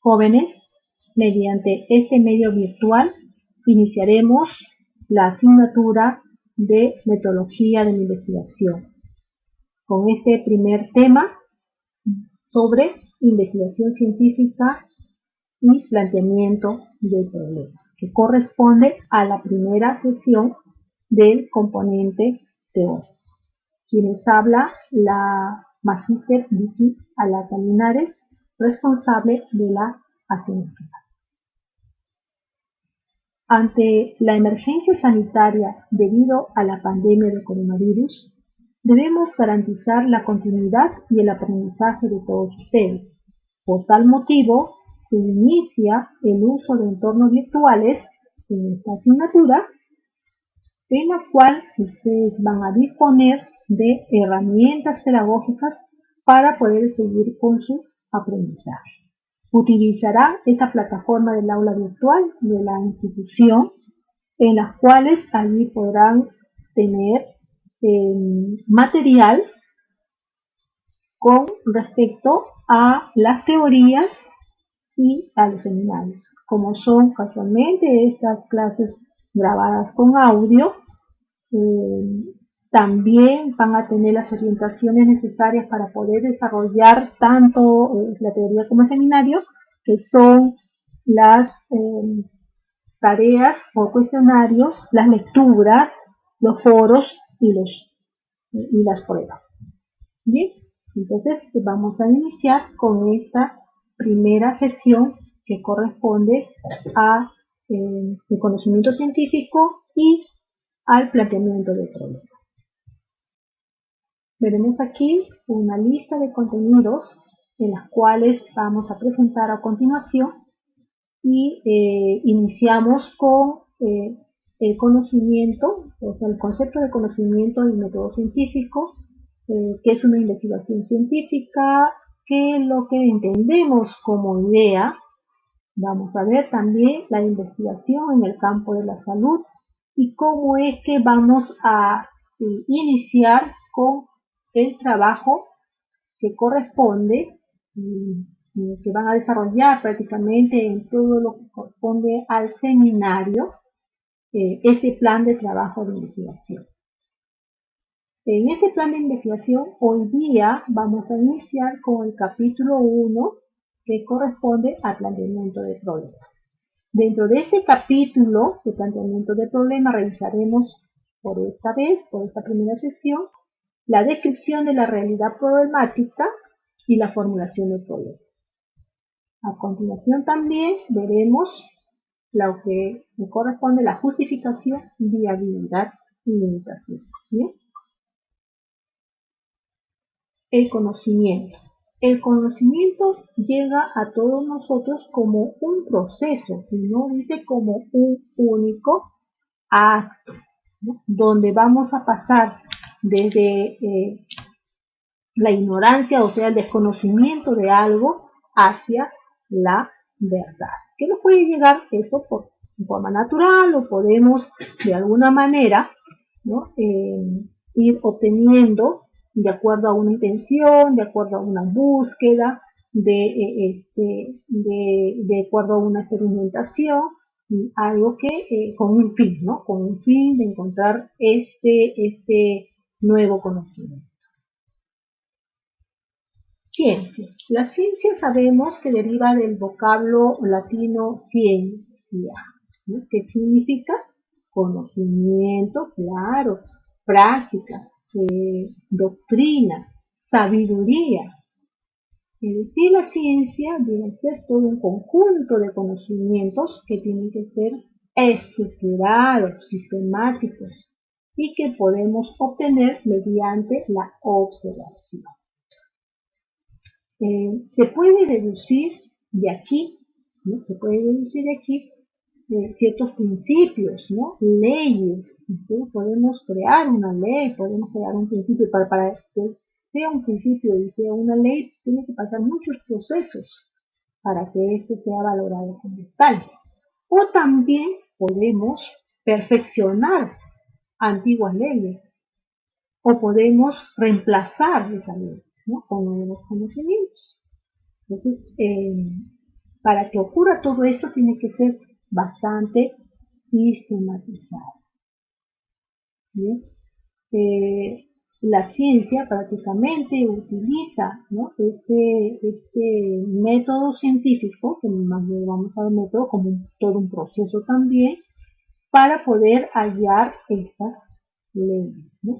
jóvenes, mediante este medio virtual, iniciaremos la asignatura de metodología de la investigación, con este primer tema sobre investigación científica y planteamiento del problema, que corresponde a la primera sesión del componente teórico. Quienes habla la magíster Vicky Alata Linares, responsable de la asignatura. Ante la emergencia sanitaria debido a la pandemia de coronavirus, debemos garantizar la continuidad y el aprendizaje de todos ustedes. Por tal motivo, se inicia el uso de entornos virtuales en esta asignatura, en la cual ustedes van a disponer de herramientas pedagógicas para poder seguir con su aprendizaje. Utilizará esta plataforma del aula virtual de la institución, en las cuales allí podrán tener material con respecto a las teorías y a los seminarios. Como son casualmente estas clases grabadas con audio, también van a tener las orientaciones necesarias para poder desarrollar tanto la teoría como el seminario, que son las tareas o cuestionarios, las lecturas, los foros y las pruebas. Bien, entonces vamos a iniciar con esta primera sesión que corresponde a el conocimiento científico y al planteamiento del problema. Veremos aquí una lista de contenidos en las cuales vamos a presentar a continuación y iniciamos con el conocimiento, o sea, el concepto de conocimiento y método científico, que es una investigación científica, que lo que entendemos como idea. Vamos a ver también la investigación en el campo de la salud y cómo es que vamos a iniciar con el trabajo que corresponde, que van a desarrollar prácticamente en todo lo que corresponde al seminario, este plan de trabajo de investigación. En este plan de investigación, hoy día vamos a iniciar con el capítulo 1, que corresponde al planteamiento de problemas. Dentro de este capítulo de planteamiento de problemas revisaremos por esta vez, por esta primera sesión, la descripción de la realidad problemática y la formulación del problema. A continuación también veremos lo que corresponde a la justificación, viabilidad y limitación. ¿Bien? El conocimiento. El conocimiento llega a todos nosotros como un proceso y no dice como un único acto, ¿no? Donde vamos a pasar desde la ignorancia, o sea, el desconocimiento de algo, hacia la verdad. ¿Qué nos puede llegar eso por forma natural o podemos de alguna manera, ¿no? Ir obteniendo de acuerdo a una intención, de acuerdo a una búsqueda, de acuerdo a una experimentación, algo que con un fin, ¿no? Con un fin de encontrar este nuevo conocimiento. Ciencia. La ciencia sabemos que deriva del vocablo latino ciencia, ¿no? Que significa conocimiento, claro, práctica, doctrina, sabiduría. Es decir, la ciencia debe ser todo un conjunto de conocimientos que tienen que ser estructurados, sistemáticos y que podemos obtener mediante la observación. Se puede deducir de aquí, ¿no? Se puede deducir de aquí ciertos principios, ¿no? Leyes. Entonces podemos crear una ley, podemos crear un principio. Para que sea un principio y sea una ley, tiene que pasar muchos procesos para que esto sea valorado como tal. O también podemos perfeccionar antiguas leyes o podemos reemplazar esas leyes, ¿no? Con nuevos conocimientos. Entonces, Para que ocurra todo esto tiene que ser bastante sistematizado. ¿Bien? La ciencia prácticamente utiliza, ¿no?, este método científico, que más lo vamos a ver método como todo un proceso también, para poder hallar estas leyes, ¿no?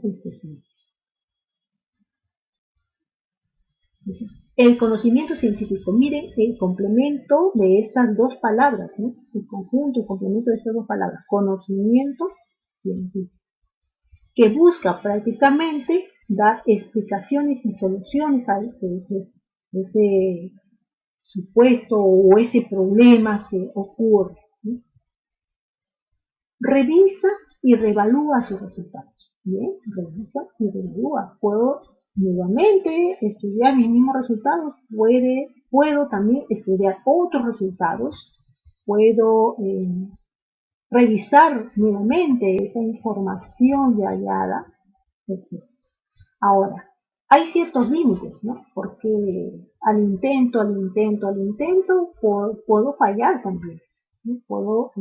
El conocimiento científico, miren el complemento de estas dos palabras, ¿no? El conjunto, el complemento de estas dos palabras, conocimiento científico, que busca prácticamente dar explicaciones y soluciones a ese supuesto o ese problema que ocurre, ¿no? Revisa y revalúa sus resultados. Bien, revisa y revalúa. Puedo nuevamente estudiar mis mismos resultados, puedo también estudiar otros resultados, puedo revisar nuevamente esa información ya hallada, etc. Ahora, hay ciertos límites, ¿no? Porque al intento, puedo fallar también, ¿no? Puedo,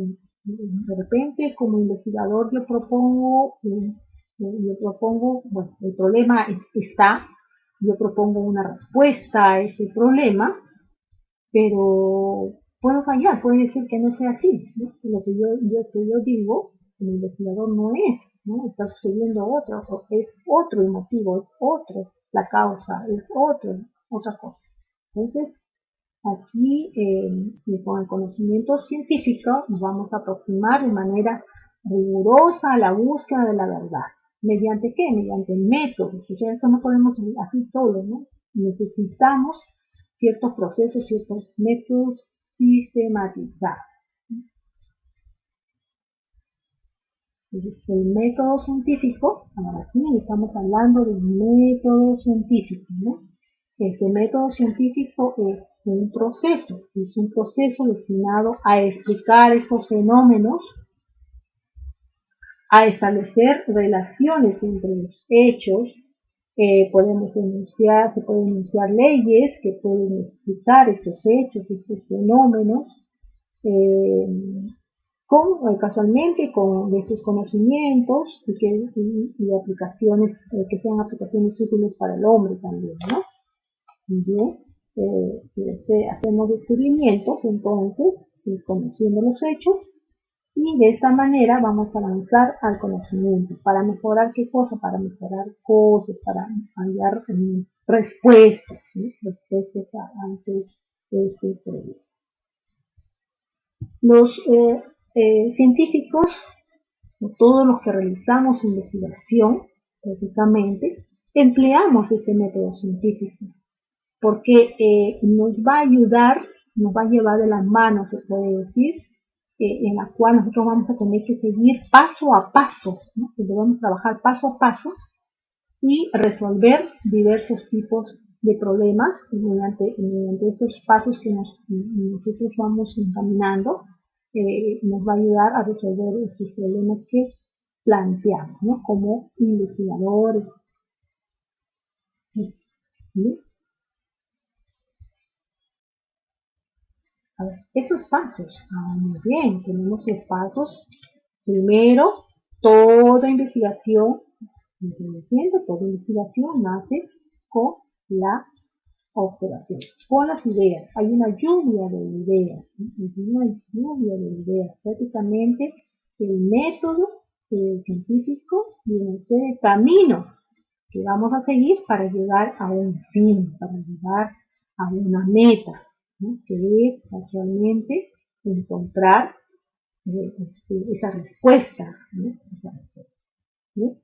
de repente, como investigador, yo propongo, bueno, el problema está, yo propongo una respuesta a ese problema, pero puedo fallar, puede decir que no sea así, ¿no? Lo que yo digo como investigador no es, ¿no? Está sucediendo otro, es otro el motivo, es otro la causa, es otra cosa. Entonces, aquí con el conocimiento científico nos vamos a aproximar de manera rigurosa a la búsqueda de la verdad. ¿Mediante qué? Mediante métodos. O sea, esto no podemos así solo, ¿no? Necesitamos ciertos procesos, ciertos métodos sistematizados. El método científico, ahora sí, estamos hablando del método científico, ¿no? Este método científico es un proceso destinado a explicar estos fenómenos, a establecer relaciones entre los hechos. Se pueden enunciar leyes que pueden explicar estos hechos, estos fenómenos, casualmente con estos conocimientos y aplicaciones que sean aplicaciones útiles para el hombre también, ¿no? Bien, hacemos descubrimientos entonces, conociendo los hechos, y de esta manera vamos a avanzar al conocimiento. ¿Para mejorar qué cosa? Para mejorar cosas, para hallar respuestas, ¿sí? Respuestas ante este problema. Los científicos, todos los que realizamos investigación, prácticamente, empleamos este método científico, porque nos va a ayudar, nos va a llevar de las manos, se puede decir, en la cual nosotros vamos a tener que seguir paso a paso, ¿no? Debemos trabajar paso a paso y resolver diversos tipos de problemas mediante estos pasos que nosotros vamos encaminando, nos va a ayudar a resolver estos problemas que planteamos, ¿no? Como investigadores. ¿Sí? A ver, esos pasos, muy bien, tenemos los pasos. Primero, toda investigación nace con la observación, con las ideas. Hay una lluvia de ideas, Prácticamente el método científico viene a ser el camino que vamos a seguir para llegar a un fin, para llegar a una meta, ¿no? Que es casualmente encontrar esa respuesta, ¿no? ¿Sí?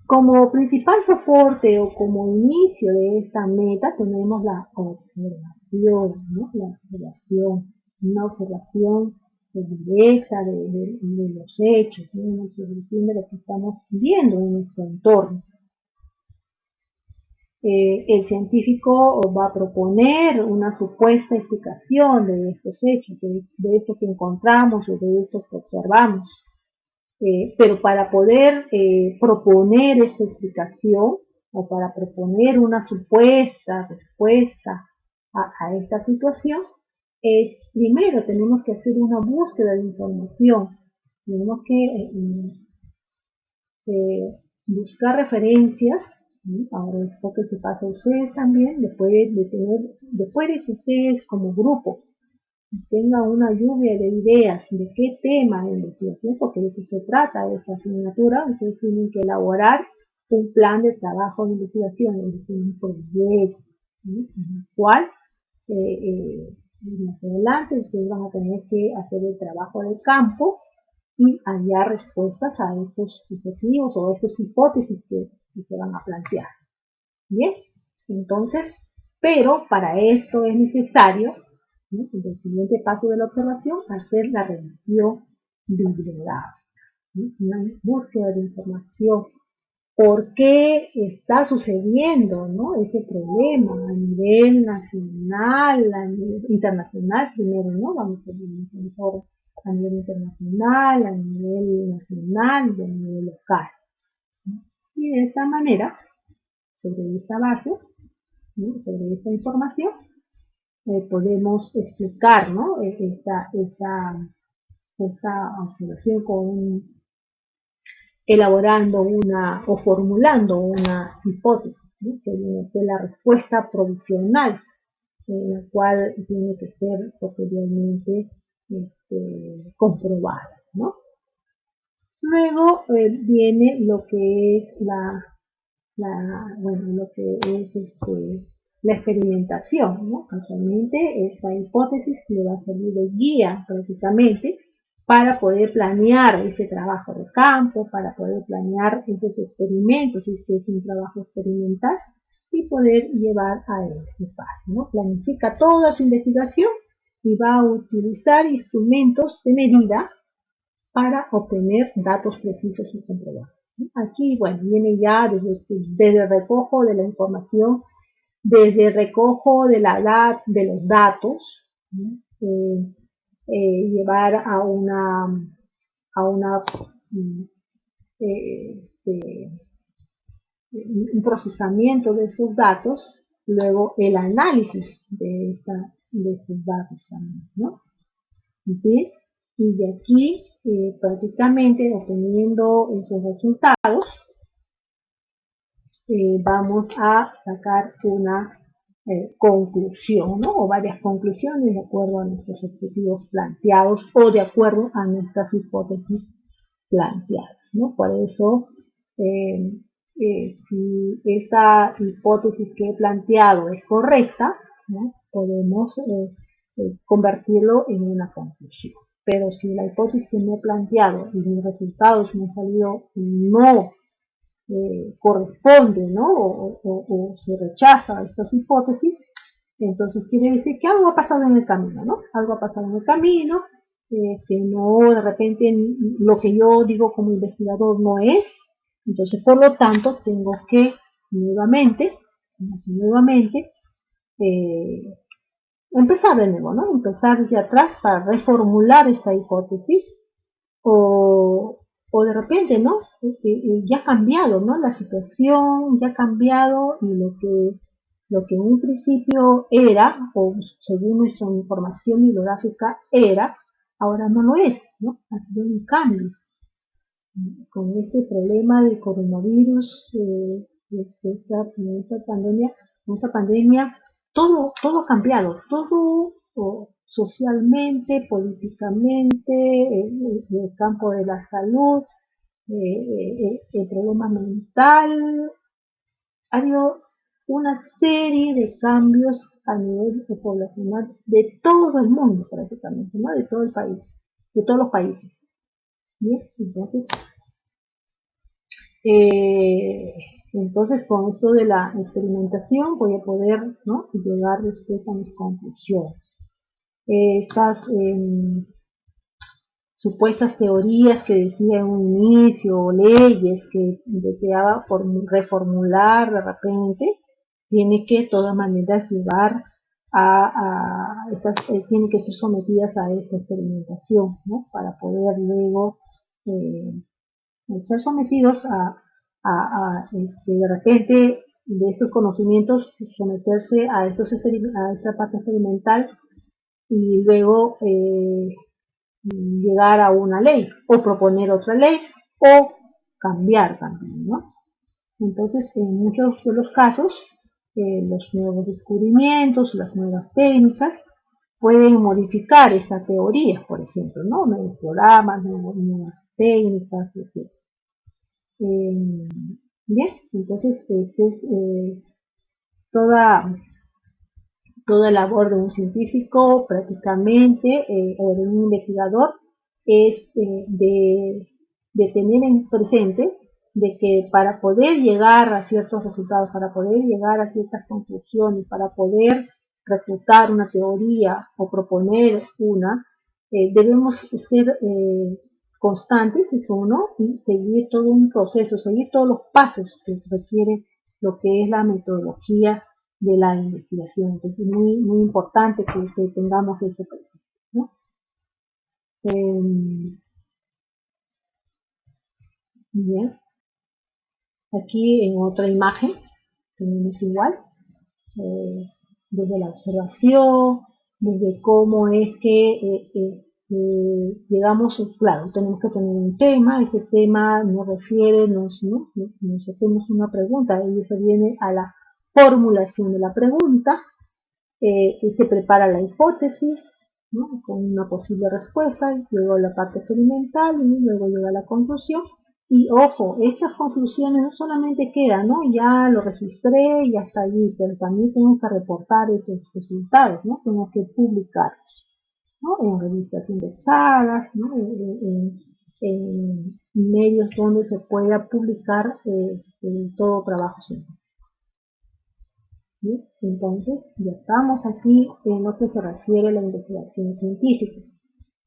Como principal soporte o como inicio de esta meta tenemos la observación, ¿no? Una observación directa de los hechos, ¿no? Una observación de lo que estamos viendo en nuestro entorno. El científico va a proponer una supuesta explicación de estos hechos, de esto que encontramos o de esto que observamos. Pero para poder proponer esta explicación o para proponer una supuesta respuesta a esta situación es, primero, tenemos que hacer una búsqueda de información. Tenemos que buscar referencias, ¿sí? Ahora esto que se pasa a ustedes también, después de que ustedes como grupo tengan una lluvia de ideas de qué tema de investigación, porque de eso se trata de esta asignatura, ustedes tienen que elaborar un plan de trabajo de investigación, es decir, un proyecto, ¿sí? En el cual más adelante ustedes van a tener que hacer el trabajo de campo y hallar respuestas a estos objetivos o a estas hipótesis que se van a plantear. Bien, entonces, pero para esto es necesario, ¿no?, en el siguiente paso de la observación, hacer la revisión bibliográfica, ¿no?, una búsqueda de información. ¿Por qué está sucediendo, ¿no?, ese problema a nivel nacional, a nivel internacional primero, ¿no? Vamos a ver a nivel internacional, a nivel nacional y a nivel local, ¿no? Y de esta manera, sobre esta base, ¿no?, sobre esta información, podemos explicar, ¿no?, esta observación elaborando o formulando una hipótesis, ¿no?, que viene a ser la respuesta provisional, la cual tiene que ser posteriormente comprobada, ¿no? Luego viene lo que es la experimentación, ¿no? Casualmente esta hipótesis le va a servir de guía prácticamente para poder planear ese trabajo de campo, para poder planear esos experimentos, si es un trabajo experimental, y poder llevar a este paso, ¿no? Planifica toda su investigación y va a utilizar instrumentos de medida para obtener datos precisos y comprobables. Aquí, bueno, viene ya desde el recojo de la información, desde el recojo de los datos, ¿no?, llevar a un procesamiento de estos datos, luego el análisis de estos datos también, ¿no? ¿Sí? Y de aquí, prácticamente, obteniendo esos resultados, vamos a sacar una conclusión, ¿no?, o varias conclusiones de acuerdo a nuestros objetivos planteados o de acuerdo a nuestras hipótesis planteadas, ¿no? Por eso, si esta hipótesis que he planteado es correcta, ¿no?, podemos convertirlo en una conclusión. Pero si la hipótesis que me he planteado y mis resultados me han salido no corresponde, ¿no?, o se rechaza estas hipótesis, entonces quiere decir que algo ha pasado en el camino, ¿no? Algo ha pasado en el camino, que no, de repente, lo que yo digo como investigador no es, entonces por lo tanto tengo que nuevamente empezar de nuevo, ¿no? Empezar desde atrás para reformular esta hipótesis o de repente, ¿no?, ya ha cambiado, ¿no?, la situación, ya ha cambiado y lo que en un principio era, o según nuestra información bibliográfica era, ahora no lo es, ¿no? Ha habido un cambio. Con este problema del coronavirus, esta pandemia, todo ha cambiado, todo socialmente, políticamente, el campo de la salud, el problema mental, ha habido una serie de cambios a nivel poblacional de todo el mundo prácticamente, ¿no?, de todo el país, de todos los países. ¿Bien? Entonces, con esto de la experimentación voy a poder, ¿no?, llegar después a mis conclusiones. Estas supuestas teorías que decía en un inicio, o leyes que deseaba reformular de repente, tiene que de todas maneras llevar tienen que ser sometidas a esta experimentación, ¿no?, para poder luego ser sometidos de repente de estos conocimientos, someterse a esta parte experimental y luego llegar a una ley o proponer otra ley o cambiar también, ¿no? Entonces, en muchos de los casos, los nuevos descubrimientos, las nuevas técnicas pueden modificar esta teoría, por ejemplo, ¿no? Nuevos programas, nuevas técnicas, etc. Bien, entonces, esta es toda labor de un científico prácticamente, o de un investigador, es de tener en presente de que para poder llegar a ciertos resultados, para poder llegar a ciertas conclusiones, para poder refutar una teoría o proponer una, debemos ser constantes, eso uno, y seguir todo un proceso, seguir todos los pasos que requiere lo que es la metodología de la investigación. Entonces es muy importante que tengamos ese presente, ¿no? Bien, aquí en otra imagen tenemos igual, desde la observación, desde cómo es que llegamos, claro, tenemos que tener un tema, ese tema nos refiere, nos hacemos una pregunta, y eso viene a la formulación de la pregunta, se prepara la hipótesis, ¿no? Con una posible respuesta, luego la parte experimental y luego llega la conclusión. Y ojo, estas conclusiones no solamente quedan, ¿no? Ya lo registré y hasta allí, pero también tengo que reportar esos resultados, ¿no? Tengo que publicarlos, ¿no? En revistas indexadas, ¿no? En medios donde se pueda publicar todo trabajo científico. ¿Sí? Entonces, ya estamos aquí en lo que se refiere a la investigación científica.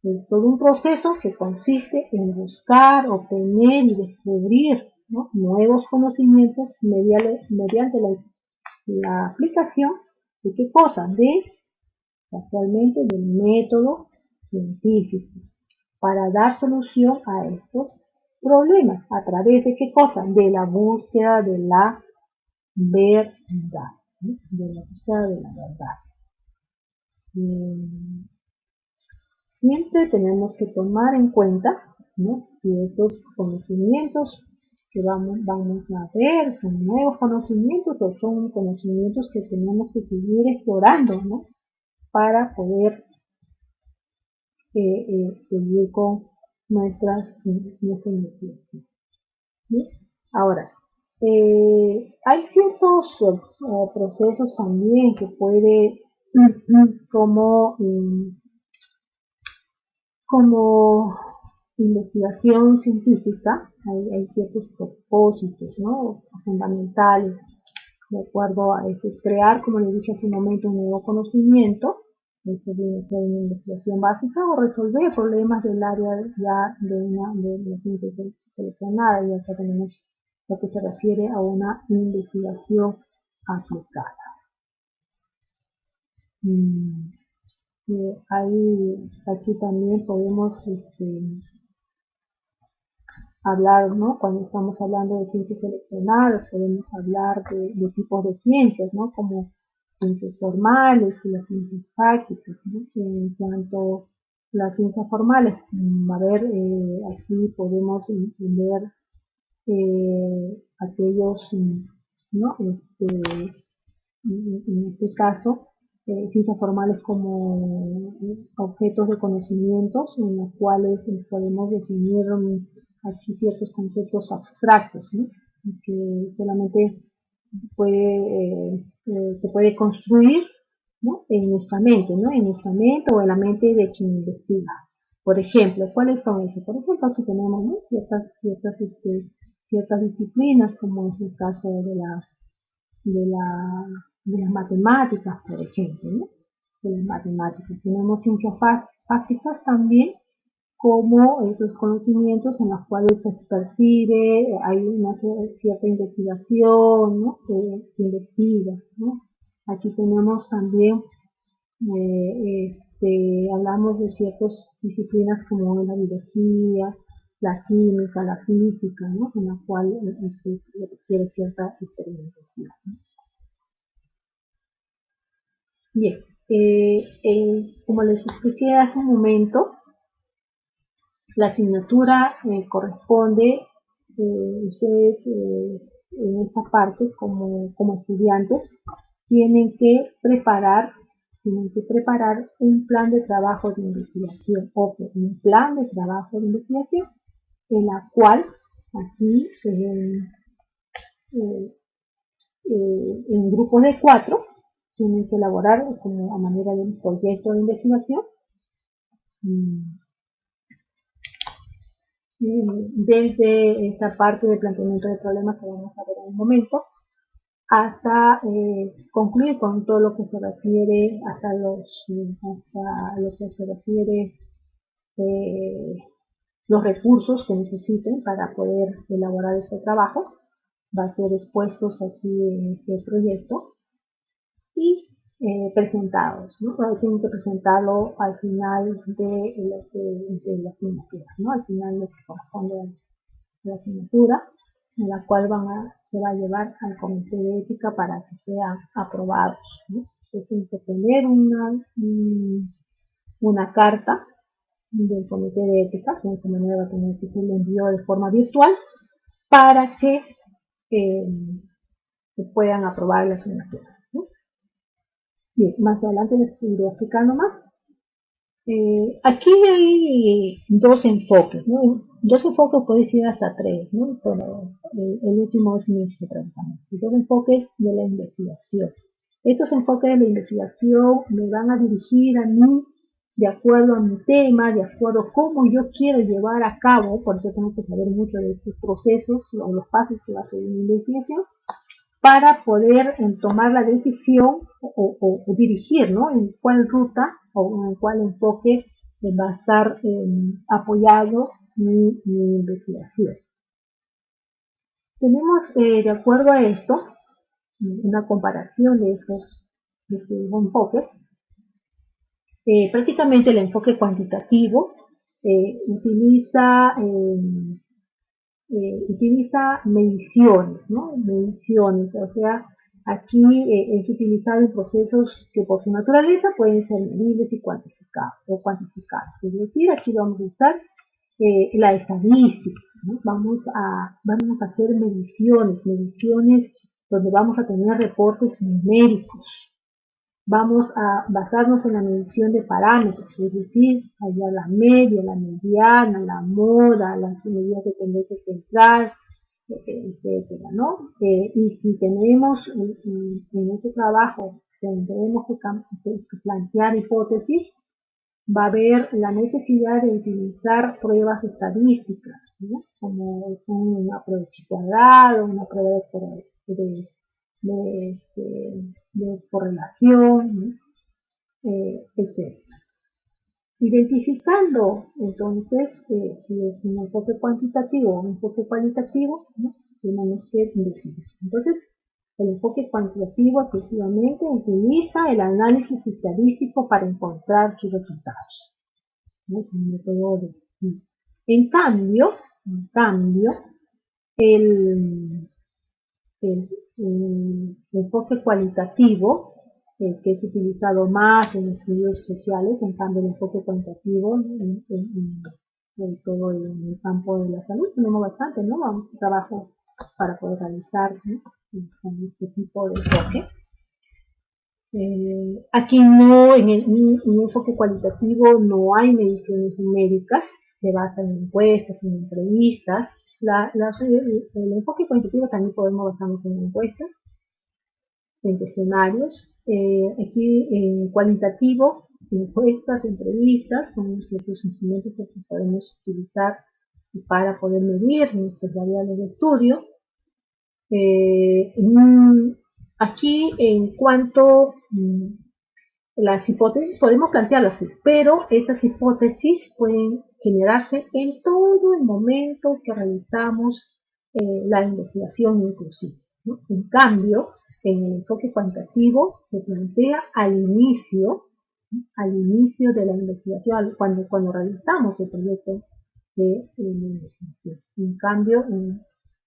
Es todo un proceso que consiste en buscar, obtener y descubrir, ¿no? nuevos conocimientos mediante la aplicación de qué cosa, casualmente, del método científico, para dar solución a estos problemas. ¿A través de qué cosa? De la búsqueda de la verdad. De la búsqueda de la verdad. Siempre tenemos que tomar en cuenta, ¿no? que estos conocimientos que vamos a ver son nuevos conocimientos o son conocimientos que tenemos que seguir explorando, ¿no? para poder seguir con nuestra investigación. ¿Sí? Ahora, hay ciertos procesos también que puede, como investigación científica, hay ciertos propósitos, ¿no? fundamentales, de acuerdo a esto, es crear, como le dije hace un momento, un nuevo conocimiento. Esto viene a ser una investigación básica o resolver problemas del área ya de la ciencia seleccionada, y acá tenemos lo que se refiere a una investigación aplicada. Aquí también podemos hablar, ¿no? Cuando estamos hablando de ciencias seleccionadas, podemos hablar de tipos de ciencias, ¿no? Como ciencias formales y las ciencias prácticas, ¿no? En cuanto a las ciencias formales, a ver, aquí podemos entender aquellos, ¿no? En este caso, ciencias formales como objetos de conocimientos en los cuales podemos definir aquí ciertos conceptos abstractos, ¿no? que solamente se puede construir, ¿no? en nuestra mente, ¿no? en nuestra mente o en la mente de quien investiga. Por ejemplo, ¿cuáles son esos? Por ejemplo, aquí tenemos, ¿no? ciertas disciplinas, como es el caso de las matemáticas, por ejemplo, ¿no? de las matemáticas. Tenemos ciencias prácticas también, como esos conocimientos en los cuales se percibe, hay una cierta investigación, ¿no? que investiga, ¿no? Aquí tenemos también, hablamos de ciertas disciplinas como la biología, la química, la física, ¿no? En la cual requiere cierta experimentación, ¿no? Bien, como les expliqué hace un momento, la asignatura corresponde, ustedes en esta parte como estudiantes tienen que preparar un plan de trabajo de investigación, un plan de trabajo de investigación en la cual aquí en grupos de 4 tienen que elaborar como a manera de un proyecto de investigación desde esta parte de planteamiento de problemas que vamos a ver en un momento hasta concluir con todo lo que se refiere hasta lo que se refiere los recursos que necesiten para poder elaborar este trabajo va a ser expuestos aquí en este proyecto y presentados, ¿no? Tienen que presentarlo al final de la asignatura, ¿no? Al final de lo que corresponde a la asignatura, en la cual se va a llevar al comité de ética para que sean aprobados, ¿no? Ustedes tienen que tener una carta del comité de ética, que de esta manera va a tener que ser enviado de forma virtual para que se puedan aprobar la asignatura, ¿no? Bien, más adelante les iré explicando más. Aquí hay dos enfoques, ¿no? Dos enfoques puede ser hasta tres, ¿no? Pero el último es mixto prácticamente. Dos enfoques de la investigación. Estos enfoques de la investigación me van a dirigir a mí de acuerdo a mi tema, de acuerdo a cómo yo quiero llevar a cabo, por eso tengo que saber mucho de estos procesos o los pasos que va a seguir mi investigación, para poder tomar la decisión o dirigir, ¿no? En cuál ruta o en cuál enfoque va a estar apoyado mi investigación. Tenemos, de acuerdo a esto, una comparación de estos enfoques. Prácticamente el enfoque cuantitativo utiliza mediciones, ¿no? Mediciones, o sea, aquí es utilizado en procesos que por su naturaleza pueden ser medibles y cuantificados. Es decir, aquí vamos a usar la estadística, ¿no? Vamos a hacer mediciones donde vamos a tener reportes numéricos. Vamos a basarnos en la medición de parámetros, es decir, hallar la media, la mediana, la moda, las medidas de tendencia central, etcétera, ¿no? Y si tenemos en este trabajo tendremos que plantear hipótesis, va a haber la necesidad de utilizar pruebas estadísticas, ¿no? Como son una prueba de chi cuadrado, una prueba de correlación, ¿no? Etc. Identificando entonces si es un enfoque cuantitativo o un enfoque cualitativo, ¿no? Tenemos que definir. Entonces, el enfoque cuantitativo exclusivamente utiliza el análisis estadístico para encontrar sus resultados, ¿no? Es un método de... En cambio, el enfoque cualitativo, que es utilizado más en estudios sociales, en cambio el enfoque cuantitativo, sobre todo en el campo de la salud, tenemos bastante, ¿no? Un trabajo para poder realizar, ¿no? Con este tipo de enfoque. Aquí no, en el enfoque cualitativo no hay mediciones numéricas, se basa en encuestas, en entrevistas. El enfoque cuantitativo también podemos basarnos en encuestas, en cuestionarios. Aquí en cualitativo, encuestas, entrevistas, son ciertos instrumentos que podemos utilizar para poder medir nuestras variables de estudio. Aquí en cuanto las hipótesis podemos plantearlas, pero esas hipótesis pueden generarse en todo el momento que realizamos la investigación inclusive, ¿no? En cambio, en el enfoque cuantitativo se plantea al inicio de la investigación, cuando realizamos el proyecto de la investigación. En cambio,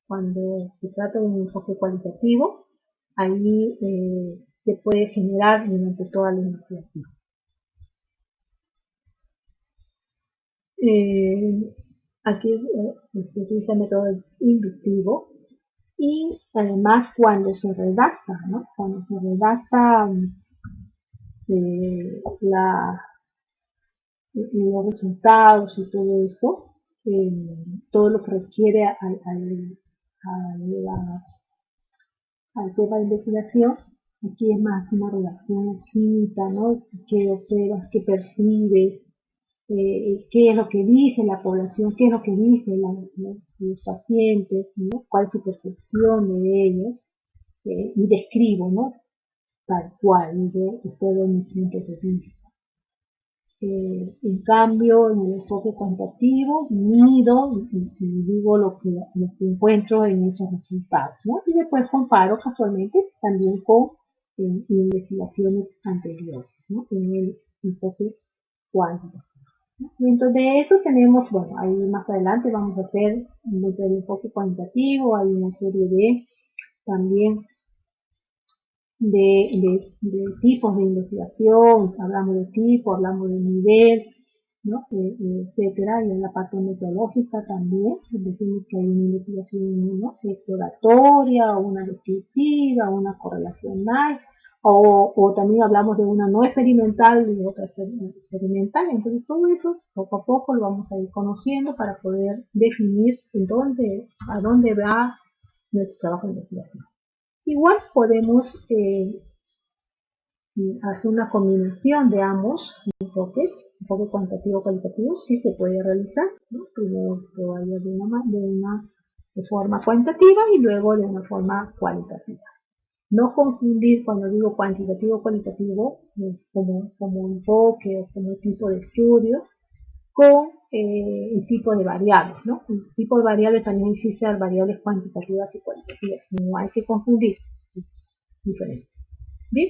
cuando se trata de un enfoque cualitativo, ahí se puede generar mediante toda la investigación. Aquí se utiliza el método inductivo y además cuando se redacta, ¿no? Cuando se redacta los resultados y todo eso, todo lo que requiere al tema de investigación, aquí es más una redacción escrita, ¿no? ¿Qué observas, qué percibes? Qué es lo que dice la población, qué es lo que dicen los pacientes, ¿no? Cuál es su percepción de ellos, y describo, ¿no? Tal cual, yo todo mi punto de vista. En cambio, en el enfoque cuantitativo, mido y digo lo que encuentro en esos resultados, ¿no? Y después comparo casualmente también con investigaciones anteriores, ¿no? En el enfoque cuantitativo. Dentro de eso tenemos, bueno, ahí más adelante vamos a hacer dentro del enfoque cuantitativo, hay una serie de también de tipos de investigación, hablamos de tipo, hablamos de nivel, ¿no? Etcétera, y en la parte metodológica también, decimos que hay una investigación, ¿no? Exploratoria, una descriptiva, una correlacional, o también hablamos de una no experimental y otra experimental. Entonces todo eso poco a poco lo vamos a ir conociendo para poder definir a dónde va nuestro trabajo de investigación. Igual podemos hacer una combinación de ambos enfoques, enfoque cuantitativo cualitativo, sí se puede realizar, ¿no? Primero todavía de forma cuantitativa y luego de una forma cualitativa. No confundir cuando digo cuantitativo cualitativo como enfoque o como tipo de estudio con el tipo de variables, ¿no? El tipo de variables también existen variables cuantitativas y cualitativas, no hay que confundir, es diferente. ¿Bien?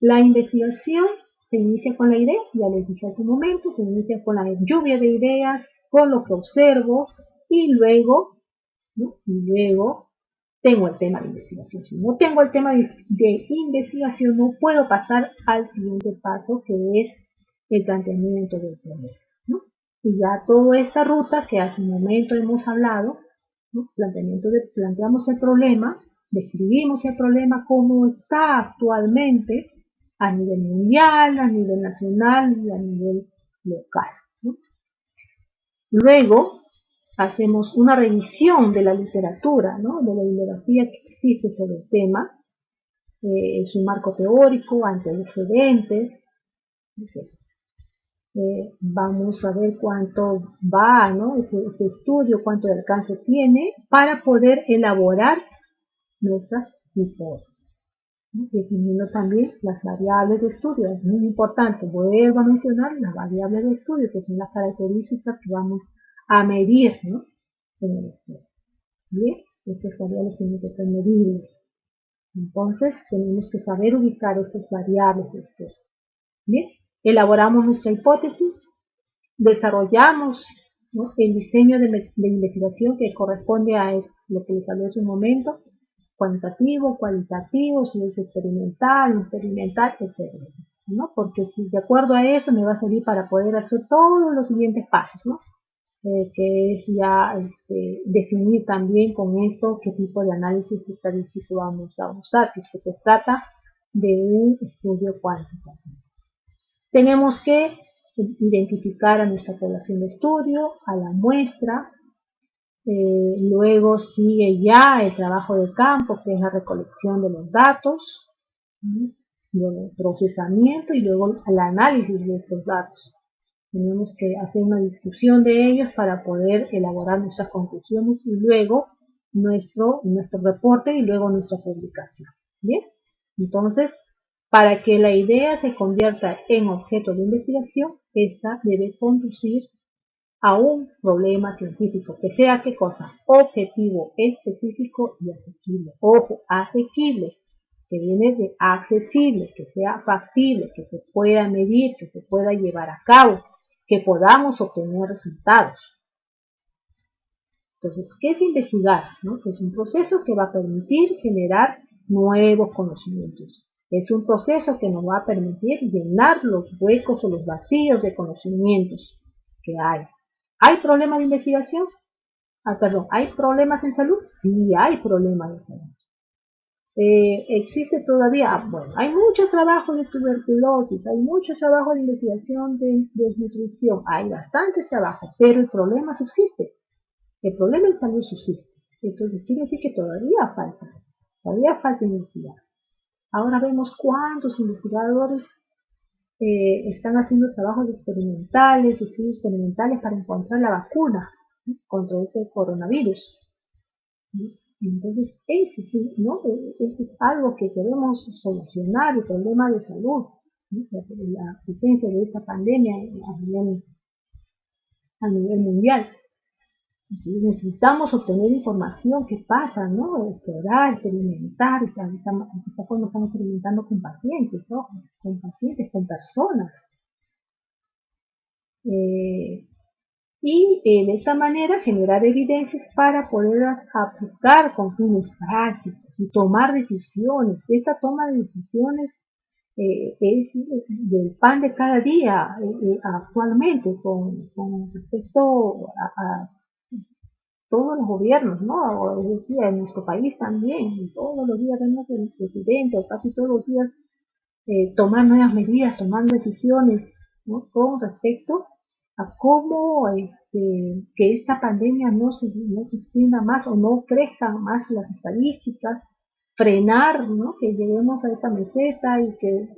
La investigación se inicia con la idea, ya les dije hace un momento, se inicia con la lluvia de ideas, con lo que observo y luego, ¿no? Tengo el tema de investigación. Si no tengo el tema de investigación, no puedo pasar al siguiente paso, que es el planteamiento del problema, ¿no? Y ya toda esta ruta que hace un momento hemos hablado, ¿no? Planteamos el problema, describimos el problema como está actualmente a nivel mundial, a nivel nacional y a nivel local, ¿no? Luego hacemos una revisión de la literatura, ¿no? De la bibliografía que existe sobre el tema, su marco teórico, antecedentes, etc. Vamos a ver cuánto va, ¿no? ese estudio, cuánto de alcance tiene para poder elaborar nuestras hipótesis, ¿no? Definiendo también las variables de estudio. Es muy importante, vuelvo a mencionar las variables de estudio, que son las características que vamos a medir, ¿no? En el estudio. Bien, estas variables tienen que ser medibles. Entonces, tenemos que saber ubicar estas variables de estudio. Bien, elaboramos nuestra hipótesis, desarrollamos, ¿no? El diseño de investigación que corresponde a lo que les hablé hace un momento, cuantitativo, cualitativo, si es experimental, etc. ¿no? Porque si de acuerdo a eso me va a servir para poder hacer todos los siguientes pasos, ¿no? Que es ya definir también con esto qué tipo de análisis estadístico vamos a usar, si es que se trata de un estudio cuantitativo. Tenemos que identificar a nuestra población de estudio, a la muestra, luego sigue ya el trabajo de campo, que es la recolección de los datos, luego el procesamiento y luego el análisis de estos datos. Tenemos que hacer una discusión de ellos para poder elaborar nuestras conclusiones y luego nuestro reporte y luego nuestra publicación. ¿Bien? Entonces, para que la idea se convierta en objeto de investigación, esta debe conducir a un problema científico, que sea ¿qué cosa? Objetivo, específico y asequible. Ojo, asequible, que viene de accesible, que sea factible, que se pueda medir, que se pueda llevar a cabo, que podamos obtener resultados. Entonces, ¿qué es investigar? ¿No? Es un proceso que va a permitir generar nuevos conocimientos. Es un proceso que nos va a permitir llenar los huecos o los vacíos de conocimientos que hay. ¿Hay problemas de investigación? Perdón, ¿hay problemas en salud? Sí, hay problemas de salud. Existe todavía, bueno, hay mucho trabajo de tuberculosis, hay mucho trabajo de investigación de desnutrición, hay bastante trabajo, pero el problema subsiste. El problema en salud subsiste. Entonces quiere decir que todavía falta investigar. Ahora vemos cuántos investigadores están haciendo trabajos experimentales, estudios experimentales para encontrar la vacuna, ¿no?, contra este coronavirus, ¿no? Entonces, ese es algo que queremos solucionar, el problema de salud, ¿no?, la presencia de esta pandemia a nivel mundial. Entonces necesitamos obtener información que pasa, ¿no? Explorar, experimentar, de esta forma estamos experimentando con pacientes, ¿no? Con pacientes, con personas. Y de esta manera generar evidencias para poderlas aplicar con fines prácticos y tomar decisiones. Esta toma de decisiones es del pan de cada día actualmente con respecto a todos los gobiernos, ¿no? Es decir, en nuestro país también, todos los días vemos el presidente, o casi todos los días, tomar nuevas medidas, tomar decisiones, ¿no?, con respecto a cómo que esta pandemia no se extienda más o no crezcan más las estadísticas, frenar, ¿no?, que lleguemos a esta meseta y que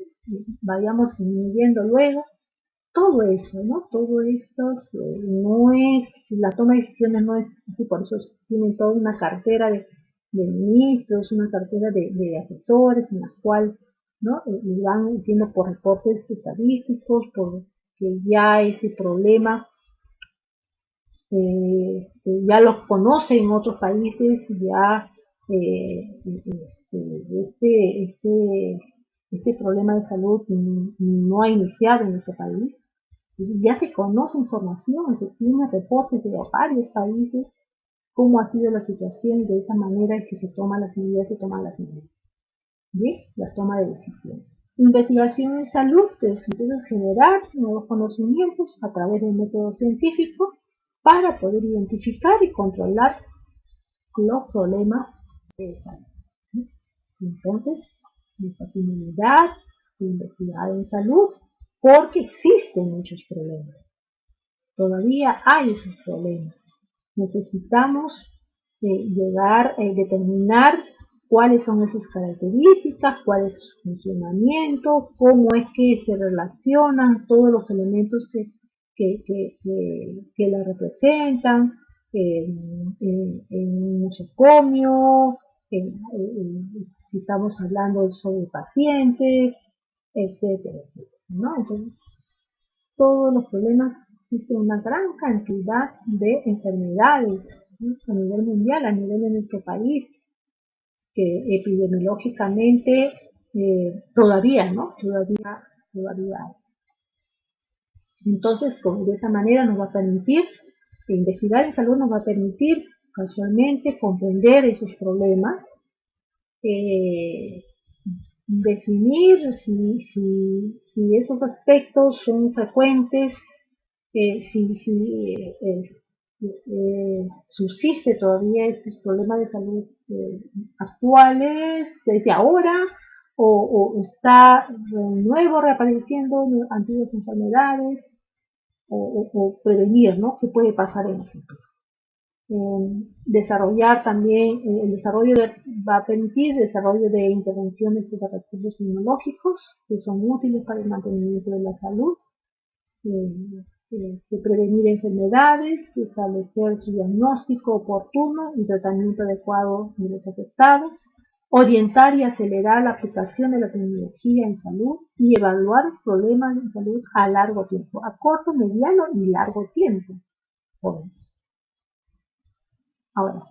vayamos disminuyendo luego. Todo eso, ¿no? Todo esto no es, la toma de decisiones no es así, por eso tienen toda una cartera de ministros, una cartera de asesores en la cual, ¿no?, van diciendo por reportes estadísticos, por que ya ese problema ya los conocen en otros países, ya este problema de salud no ha iniciado en nuestro país. Entonces ya se conoce información, se tiene reportes de varios países, cómo ha sido la situación, y de esa manera es que se toman las medidas, ¿bien? La toma de decisiones. Investigación en salud, pues entonces generar nuevos conocimientos a través del método científico para poder identificar y controlar los problemas de salud. Entonces, nuestra finalidad de investigar en salud, porque existen muchos problemas. Todavía hay esos problemas. Necesitamos determinar cuáles son esas características, cuál es su funcionamiento, cómo es que se relacionan todos los elementos que la representan en un nosocomio, si estamos hablando sobre pacientes, etcétera, etcétera, ¿no? Entonces, todos los problemas, existe una gran cantidad de enfermedades, ¿no?, a nivel mundial, a nivel de nuestro país, que epidemiológicamente todavía, ¿no? Todavía hay. Entonces, de esa manera nos va a permitir, investigar en salud nos va a permitir casualmente comprender esos problemas, definir si esos aspectos son frecuentes, subsiste todavía estos problemas de salud actuales desde ahora, o está de nuevo reapareciendo antiguas enfermedades, o prevenir, ¿no?, qué puede pasar en el futuro. Desarrollar también, el desarrollo va a permitir el desarrollo de intervenciones de recursos inmunológicos que son útiles para el mantenimiento de la salud, de prevenir enfermedades, de establecer su diagnóstico oportuno y tratamiento adecuado de los afectados, orientar y acelerar la aplicación de la tecnología en salud y evaluar problemas de salud a largo tiempo, a corto, mediano y largo tiempo. Ahora,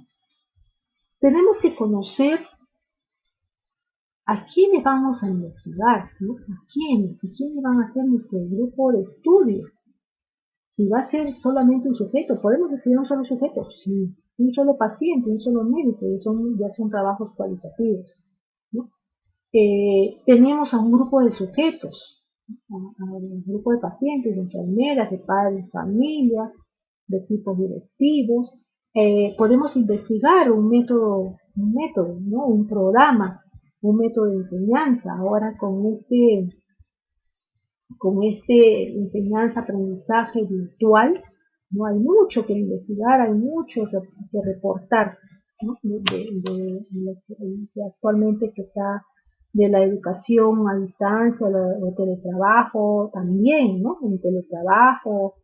tenemos que conocer a quiénes vamos a investigar, ¿no? ¿A quiénes van a ser nuestro grupo de estudio? Si va a ser solamente un sujeto, ¿podemos estudiar un solo sujeto? Sí, un solo paciente, un solo médico, y ya son trabajos cualitativos, ¿no? Tenemos a un grupo de sujetos, a un grupo de pacientes, de enfermeras, de padres de familia, de equipos directivos. Podemos investigar un método, ¿no? Un programa, un método de enseñanza. Ahora con este enseñanza-aprendizaje virtual, no hay mucho que investigar, hay mucho que reportar, ¿no? de lo que actualmente que está de la educación a distancia, el teletrabajo también, ¿no? El teletrabajo,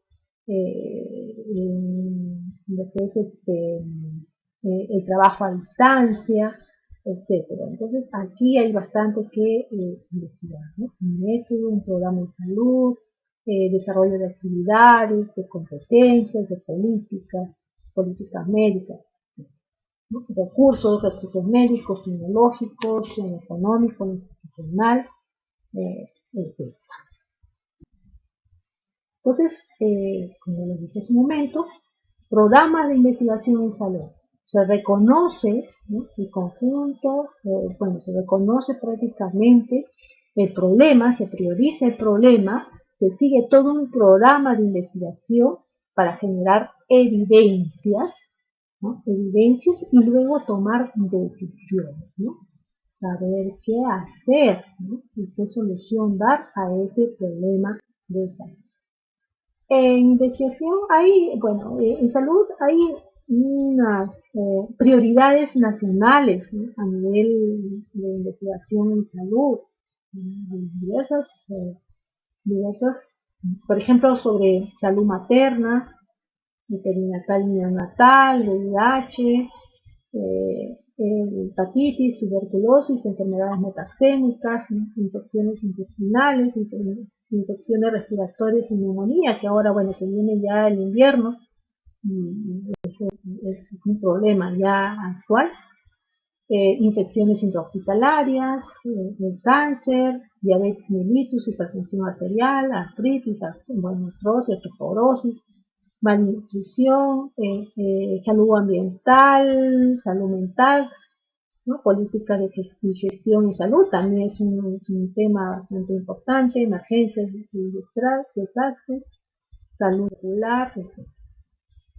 lo que es el trabajo a distancia, etcétera. Entonces aquí hay bastante que investigar, ¿no? Un método, un programa de salud, desarrollo de actividades, de competencias, de políticas médicas, ¿no? Recursos médicos, tecnológicos, económicos, institucional, etc. Entonces, como les dije hace un momento, programas de investigación en salud. Se reconoce, ¿no? El conjunto, se reconoce prácticamente el problema, se prioriza el problema, se sigue todo un programa de investigación para generar evidencias, ¿no? Evidencias y luego tomar decisiones, ¿no? Saber qué hacer, ¿no? Y qué solución dar a ese problema de salud. En investigación hay, en salud hay unas prioridades nacionales, ¿no? A nivel de investigación en salud, diversas, diversas, por ejemplo, sobre salud materna, perinatal y neonatal, VIH, hepatitis, tuberculosis, enfermedades metaxémicas, infecciones intestinales, infecciones respiratorias y neumonía, que ahora, se viene ya el invierno, y eso es un problema ya actual. Infecciones intrahospitalarias, el cáncer, diabetes mellitus, hipertensión arterial, artritis, artrosis, osteoporosis, malnutrición, salud ambiental, salud mental, ¿no? Políticas de gestión y salud también es un tema bastante importante, emergencias y desastres, salud regular, etc.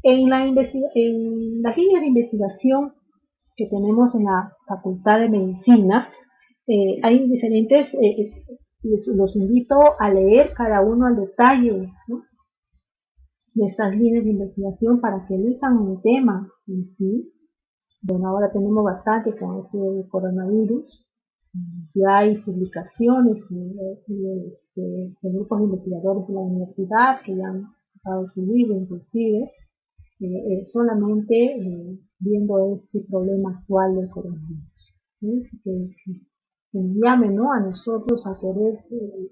En las líneas de investigación que tenemos en la Facultad de Medicina, hay diferentes, los invito a leer cada uno al detalle, ¿no? De estas líneas de investigación para que elijan un tema en sí. Bueno, ahora tenemos bastante con este coronavirus. Ya hay publicaciones de grupos de investigadores de la universidad que ya han sacado su libro, inclusive, solamente viendo este problema actual del coronavirus. ¿Sí? Que nos llame, ¿no? A nosotros a querer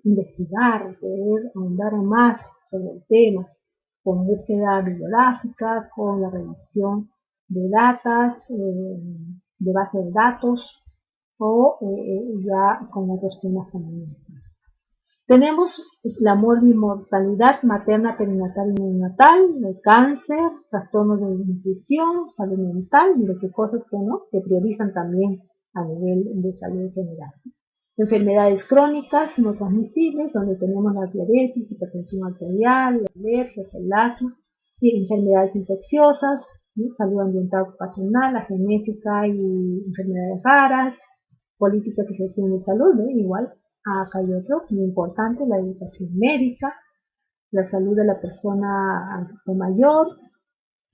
investigar, querer ahondar más sobre el tema, con búsqueda bibliográfica, con la revisión de datas, de base de datos, o ya con otros temas también. Tenemos la mortalidad materna, perinatal y neonatal, el cáncer, trastornos de nutrición, salud mental, y de qué cosas que priorizan también a nivel de salud general. Enfermedades crónicas no transmisibles, donde tenemos la diabetes, hipertensión arterial, alergias, el asma, y enfermedades infecciosas, ¿sí? Salud ambiental ocupacional, la genética y enfermedades raras, políticas y gestión de salud, ¿no? Igual. Acá hay otro muy importante, la educación médica, la salud de la persona adulto mayor,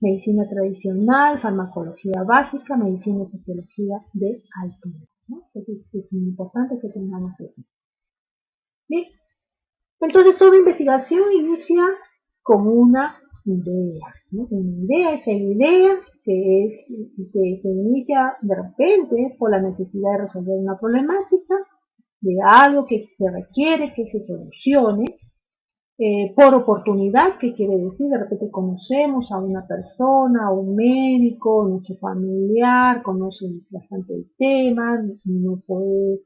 medicina tradicional, farmacología básica, medicina y sociología de altura, ¿no? Entonces es muy importante que tengamos eso. ¿Sí? Entonces toda investigación inicia con una idea, ¿no? Una idea, esa idea que se inicia de repente por la necesidad de resolver una problemática, de algo que se requiere que se solucione, por oportunidad, que quiere decir, de repente conocemos a una persona, a un médico, nuestro familiar, conoce bastante el tema, nos puede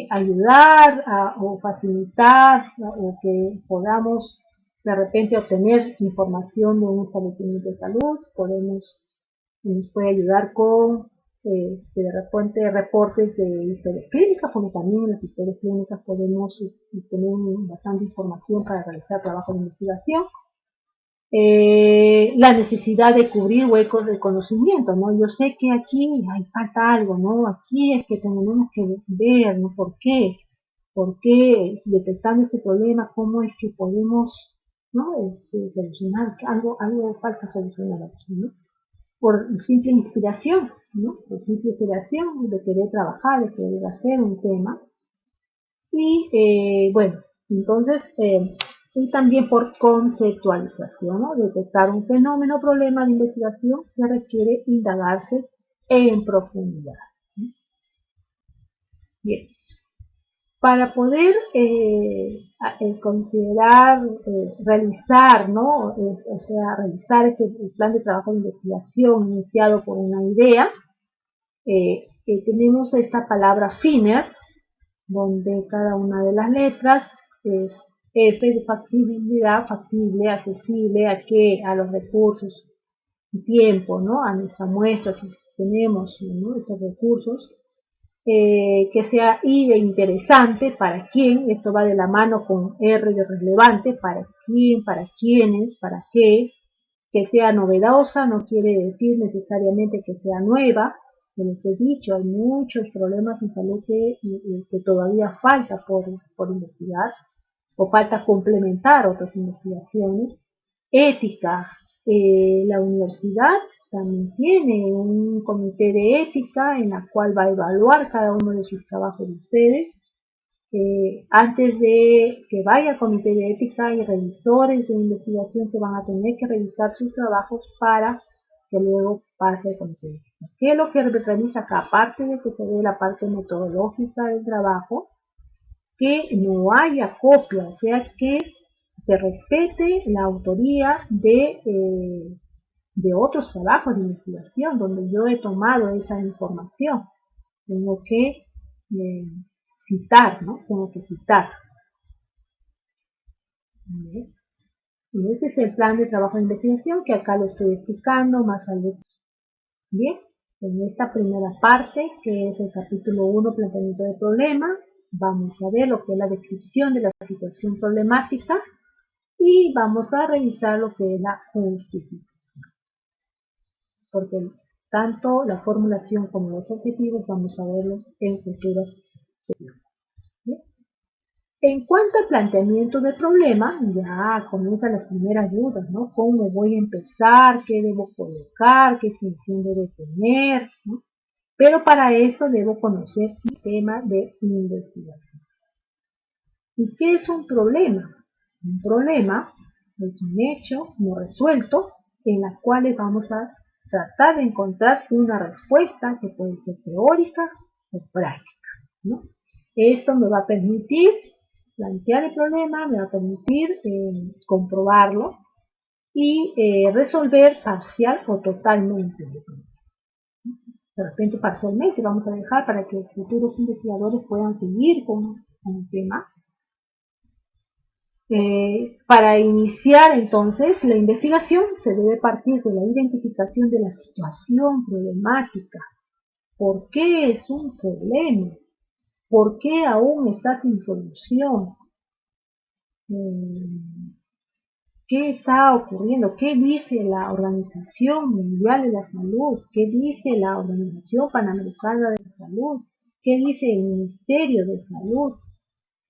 ayudar o facilitar o que podamos de repente obtener información de un establecimiento de salud, podemos nos puede ayudar con de repente reportes de historias clínicas, porque también en las historias clínicas podemos tener bastante información para realizar trabajo de investigación. La necesidad de cubrir huecos de conocimiento, ¿no? Yo sé que aquí hay falta algo, ¿no? Aquí es que tenemos que ver, ¿no? ¿Por qué? ¿Por qué detectando este problema, cómo es que podemos, ¿no? Solucionar? Algo falta solucionar aquí, ¿no? Por simple inspiración, ¿no? Por simple inspiración de querer trabajar, de querer hacer un tema. Y bueno, entonces, y también por conceptualización, ¿no? Detectar un fenómeno o problema de investigación que requiere indagarse en profundidad. Bien, para poder considerar, realizar, ¿no? O sea, realizar este plan de trabajo de investigación iniciado por una idea, tenemos esta palabra FINER, donde cada una de las letras es F de factibilidad, factible, accesible, ¿a qué? A los recursos y tiempo, ¿no? A nuestra muestra, si tenemos, ¿no? Estos recursos. Que sea I de interesante, para quién, esto va de la mano con R de relevante, para quién, para quiénes, para qué, que sea novedosa, no quiere decir necesariamente que sea nueva, como les he dicho, hay muchos problemas en salud que todavía falta por investigar, o falta complementar otras investigaciones. Ética, la universidad también tiene un comité de ética en la cual va a evaluar cada uno de sus trabajos de ustedes. Antes de que vaya al comité de ética y revisores de investigación que van a tener que revisar sus trabajos para que luego pase al comité de ética. ¿Qué es lo que revisa acá? Aparte de que se ve la parte metodológica del trabajo, que no haya copia, o sea que se respete la autoría de otros trabajos de investigación donde yo he tomado esa información. Tengo que citar, ¿no? Tengo que citar. ¿Vale? Y este es el plan de trabajo de investigación que acá lo estoy explicando más al detalle. Bien, en esta primera parte, que es el capítulo 1, planteamiento de problema, vamos a ver lo que es la descripción de la situación problemática y vamos a revisar lo que es la justificación. Porque tanto la formulación como los objetivos vamos a verlos en futuras sesiones. En cuanto al planteamiento del problema, ya comienzan las primeras dudas, ¿no? ¿Cómo voy a empezar? ¿Qué debo colocar? ¿Qué función debe tener? ¿No? Pero para esto debo conocer el tema de investigación. ¿Y qué es un problema? Un problema es un hecho no resuelto en las cuales vamos a tratar de encontrar una respuesta que puede ser teórica o práctica, ¿no? Esto me va a permitir plantear el problema, me va a permitir comprobarlo y resolver parcial o totalmente el problema. De repente parcialmente vamos a dejar para que futuros investigadores puedan seguir con el tema. Para iniciar entonces la investigación se debe partir de la identificación de la situación problemática. ¿Por qué es un problema? ¿Por qué aún está sin solución? ¿Qué está ocurriendo? ¿Qué dice la Organización Mundial de la Salud? ¿Qué dice la Organización Panamericana de la Salud? ¿Qué dice el Ministerio de Salud,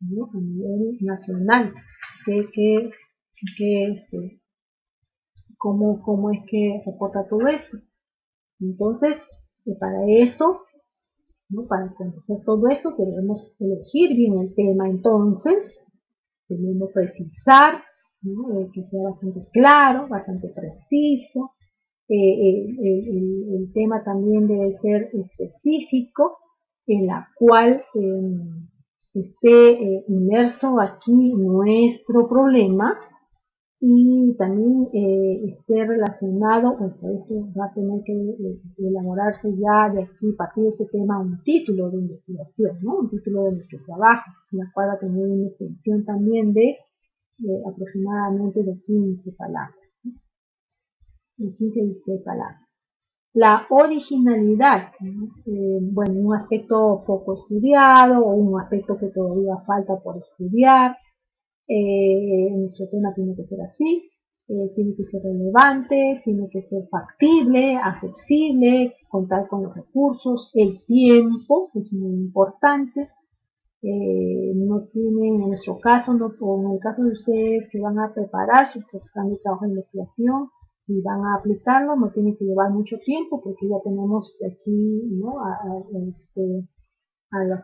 ¿no? A nivel nacional? ¿Cómo es que reporta todo esto? Entonces, para esto, ¿no? Para conocer todo esto, debemos elegir bien el tema. Entonces, debemos precisar, ¿no? Que sea bastante claro, bastante preciso. El tema también debe ser específico, en la cual esté inmerso aquí nuestro problema y también esté relacionado, esto va a tener que elaborarse ya de aquí, a partir de este tema, un título de investigación, ¿no? Un título de nuestro trabajo, en la cual va a tener una extensión también de aproximadamente de 15 palabras, ¿no? De 15 y 16 palabras. La originalidad, ¿no? Bueno, un aspecto poco estudiado o un aspecto que todavía falta por estudiar. Nuestro tema tiene que ser así, tiene que ser relevante, tiene que ser factible, accesible, contar con los recursos, el tiempo es muy importante. No tienen, en nuestro caso, no, o en el caso de ustedes que van a preparar su plan de trabajo de investigación y van a aplicarlo, no tiene que llevar mucho tiempo porque ya tenemos aquí, ¿no? A los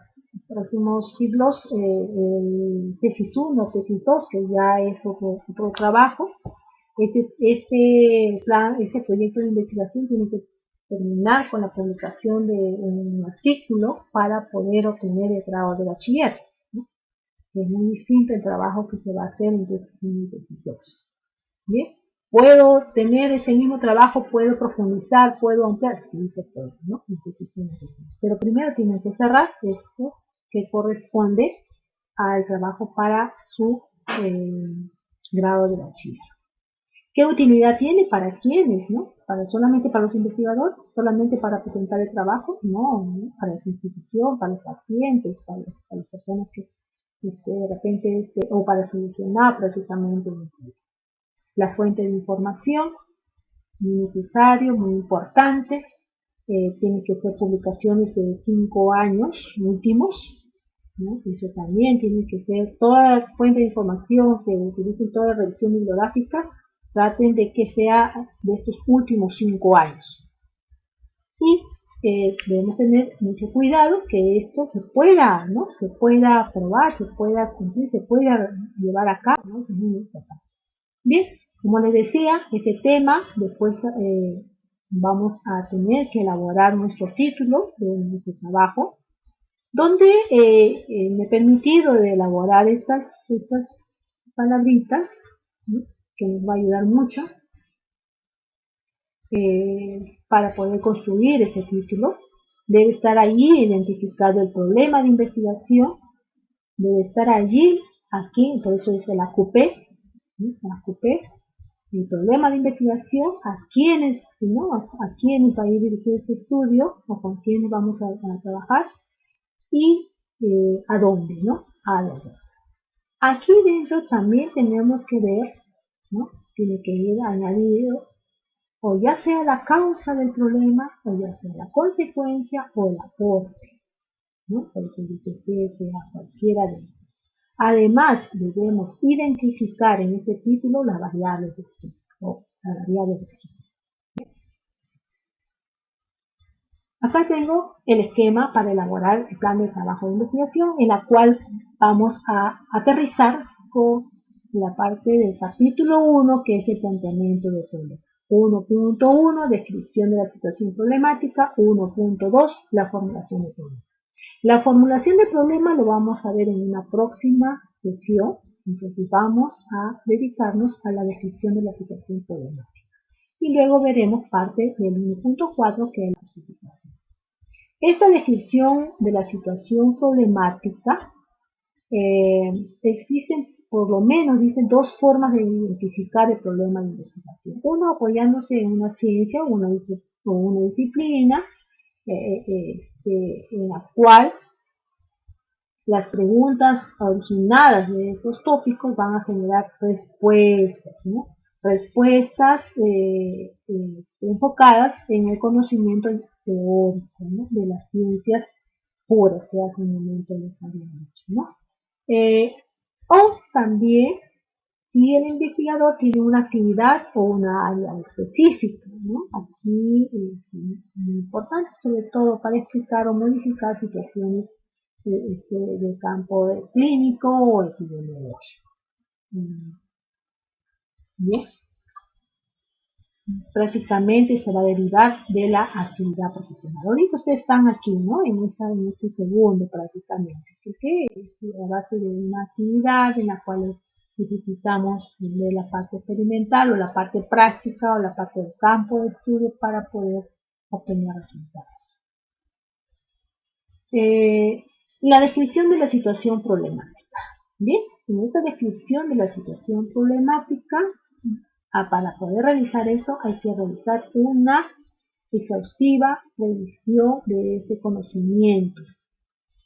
próximos siglos el tesis 1, tesis 2, que ya es otro trabajo. Este proyecto de investigación tiene que terminar con la publicación de un artículo para poder obtener el grado de bachiller, ¿no? Es muy distinto el trabajo que se va a hacer en tesis 1 y tesis 2. ¿Bien? ¿Puedo tener ese mismo trabajo? ¿Puedo profundizar? ¿Puedo ampliar? Sí, se puede, ¿no? Pero primero tienen que cerrar esto que corresponde al trabajo para su grado de bachiller. ¿Qué utilidad tiene? ¿Para quiénes? ¿No? ¿Solamente para los investigadores? ¿Solamente para presentar el trabajo? No, ¿no? Para la institución, para los pacientes, para las personas que de repente, o para solucionar precisamente la fuente de información, muy necesario, muy importante. Tienen que ser publicaciones de 5 años últimos, ¿no? Eso también tiene que ser toda fuente de información que utilicen toda revisión bibliográfica, traten de que sea de estos últimos 5 años. Y debemos tener mucho cuidado que esto se pueda, ¿no? Se pueda probar, se pueda cumplir, se pueda llevar a cabo, ¿no? Eso es muy importante. Bien, como les decía, este tema después vamos a tener que elaborar nuestro título de nuestro trabajo, donde me he permitido de elaborar estas palabritas, ¿no? Que nos va a ayudar mucho para poder construir ese título. Debe estar allí identificado el problema de investigación, debe estar allí, aquí, por eso es el AQP, ¿no? La AQP, el problema de investigación, a quiénes, ¿no? A quiénes va a ir dirigido este estudio, o con quiénes vamos a trabajar, y a dónde, ¿no? A dónde. Aquí dentro también tenemos que ver, ¿no? Tiene que ir añadido, o ya sea la causa del problema, o ya sea la consecuencia, o el aporte, ¿no? Por eso dice sea cualquiera de ellos. Además, debemos identificar en este título las variables de estudio, o las variables de estudio. Acá tengo el esquema para elaborar el plan de trabajo de investigación, en la cual vamos a aterrizar con la parte del capítulo 1, que es el planteamiento de problema. 1.1, descripción de la situación problemática. 1.2, la formulación de problema. La formulación de problema lo vamos a ver en una próxima sesión, entonces vamos a dedicarnos a la descripción de la situación problemática. Y luego veremos parte del 1.4, que es la justificación. Esta descripción de la situación problemática, existen por lo menos, dicen, dos formas de identificar el problema de investigación. Uno apoyándose en una ciencia o una disciplina en la cual las preguntas originadas de estos tópicos van a generar respuestas, ¿no? Respuestas enfocadas en el conocimiento teórico, ¿no? De las ciencias puras que hace un momento les había dicho, ¿no? O también si el investigador tiene una actividad o una área específica, ¿no? Aquí es muy importante, sobre todo para explicar o modificar situaciones de campo clínico o epidemiológico. Bien, prácticamente se va a derivar de la actividad profesional. Ahorita ustedes están aquí, ¿no? En este segundo prácticamente, que es a base de una actividad en la cual necesitamos de la parte experimental o la parte práctica o la parte del campo de estudio para poder obtener resultados. La descripción de la situación problemática. Bien, en esta descripción de la situación problemática, para poder realizar esto hay que realizar una exhaustiva revisión de ese conocimiento,